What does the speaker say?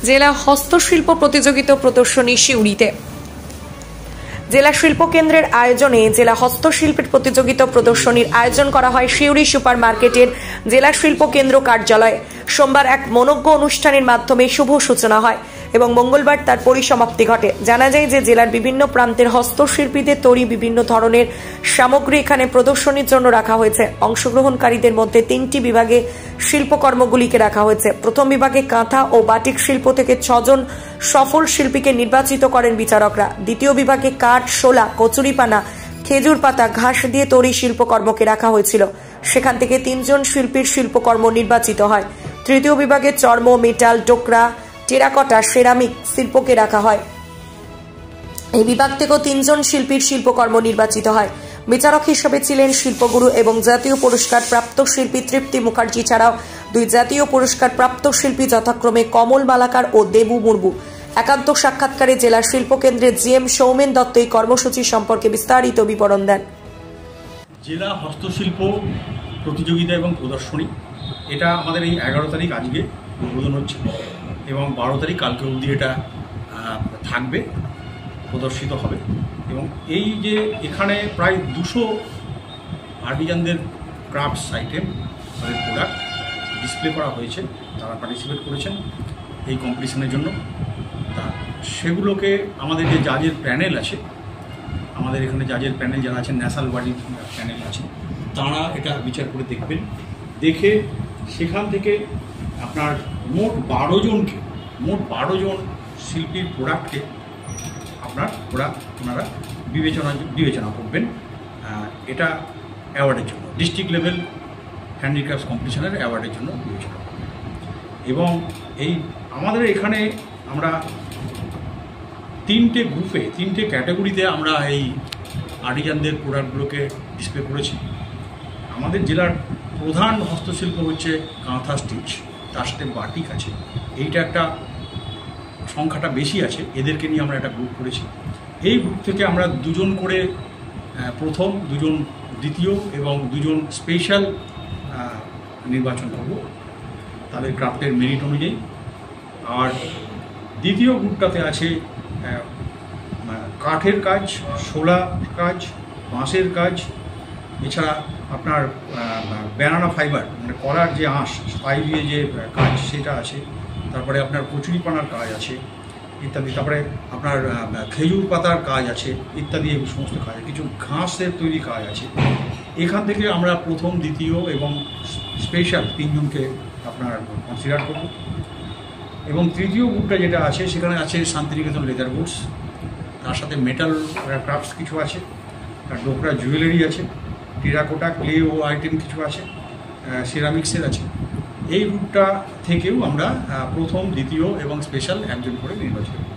জেলা হস্তশিল্প প্রতিযোগিতা প্রদর্শনী সিউড়িতে। জেলা শিল্প কেন্দ্রের আয়োজনে জেলা হস্তশিল্পের প্রতিযোগিতা প্রদর্শনীর আয়োজন করা হয় সিউড়ি সুপার মার্কেটের জেলা শিল্প কেন্দ্র কার্যালয়ে। সোমবার এক মনোজ্ঞ অনুষ্ঠানের মাধ্যমে শুভ সূচনা হয় এবং মঙ্গলবার তার পরিসমাপ্তি ঘটে। জানা যায় যে জেলার বিভিন্ন প্রান্তের হস্তশিল্পীদের তৈরি বিভিন্ন ধরনের সামগ্রী এখানে প্রদর্শনীর জন্য রাখা হয়েছে। অংশগ্রহণকারীদের মধ্যে 3টি বিভাগে শিল্পকর্মগুলিকে রাখা হয়েছে। প্রথম বিভাগে কাঁথা ও বাটিক শিল্প থেকে 6 জন সফল শিল্পীকে নির্বাচিত করেন বিচারকরা। দ্বিতীয় বিভাগে কাঠ, শোলা, কচুরিপানা, খেজুর পাতা, ঘাস দিয়ে তৈরি শিল্পকর্মকে রাখা হয়েছিল। সেখান থেকে 3 জন শিল্পীর শিল্পকর্ম নির্বাচিত হয়। তৃতীয় বিভাগে চর্ম, মেটাল, ডোকরা, টেরাকটা, সেরামিক শিল্পকে রাখা হয়। এই বিভাগ থেকেও 3 জন শিল্পীর শিল্পকর্ম নির্বাচিত হয়। বিচারক হিসেবে ছিলেন শিল্পগুরু এবং জাতীয় পুরস্কার প্রাপ্ত শিল্পী তৃপ্তি মুখার্জি ছাড়াও 2 জাতীয় পুরস্কার প্রাপ্ত শিল্পী যথাক্রমে কমল মালাকার ও দেবু মুর্মু। একান্ত সাক্ষাৎকারে জেলা শিল্প কেন্দ্রের জিএম সৌমেন দত্ত এই কর্মসূচি সম্পর্কে বিস্তারিত বিবরণ দেন। জেলা হস্তশিল্প প্রতিযোগিতা এবং প্রদর্শনী, এটা আমাদের এই 11 তারিখ আজকে উদ্বোধন হচ্ছে এবং 12 তারিখ কালকে অবধি এটা থাকবে, প্রদর্শিত হবে। এবং এই যে এখানে প্রায় 200 আর্টিজানদের ক্রাফটস আইটেম, তাদের প্রোডাক্ট ডিসপ্লে করা হয়েছে, তারা পার্টিসিপেট করেছেন এই কম্পিটিশনের জন্য। তা সেগুলোকে আমাদের যে জাজের প্যানেল আছে, আমাদের এখানে জাজের প্যানেল যারা আছেন, ন্যাশনাল বডি প্যানেল আছে, তারা এটা বিচার করে দেখবেন। দেখে সেখান থেকে আপনার মোট 12 জন শিল্পীর প্রোডাক্টকে ওনারা বিবেচনা করবেন এটা অ্যাওয়ার্ডের জন্য, ডিস্ট্রিক্ট লেভেল হ্যান্ডিক্রাফটস কম্পিটিশনের অ্যাওয়ার্ডের জন্য বিবেচনা করবেন। এবং এই আমাদের এখানে আমরা 3টে গ্রুপে, 3টে ক্যাটাগরিতে আমরা এই আর্টিজানদের প্রোডাক্টগুলোকে ডিসপ্লে করেছি। আমাদের জেলার প্রধান হস্তশিল্প হচ্ছে কাঁথা স্টিচ, তার সাথে বাটিক আছে। এইটা একটা সংখ্যাটা বেশি আছে, এদেরকে নিয়ে আমরা একটা গ্রুপ করেছি। এই গ্রুপ থেকে আমরা 2 জন করে প্রথম, 2 জন দ্বিতীয় এবং 2 জন স্পেশাল নির্বাচন করব তাদের ক্রাফটের মেরিট অনুযায়ী। আর দ্বিতীয় গ্রুপটাতে আছে কাঠের কাজ, শোলা কাজ, বাঁশের কাজ, এছাড়া আপনার ব্যানানা ফাইবার মানে কলার যে আঁশ, পাই দিয়ে যে কাজ সেটা আছে। তারপরে আপনার কচুরিপানার কাজ আছে ইত্যাদি। তারপরে আপনার খেজুর পাতার কাজ আছে ইত্যাদি। এই সমস্ত কাজ, কিছু ঘাসের তৈরি কাজ আছে। এখান থেকে আমরা প্রথম, দ্বিতীয় এবং স্পেশাল 3 জনকে আপনার কনসিডার করব। এবং তৃতীয় গ্রুপটা যেটা আছে, সেখানে আছে শান্তিনিকেতন লেদার গুডস, তার সাথে মেটাল ক্রাফটস কিছু আছে, ডোকরা জুয়েলারি আছে, টেরাকোটা, ক্লে ও আইটেম কিছু আছে, সিরামিক্সের আছে। এই গ্রুপটা থেকেও আমরা প্রথম, দ্বিতীয় এবং স্পেশাল 1 জন করে নির্বাচন করব।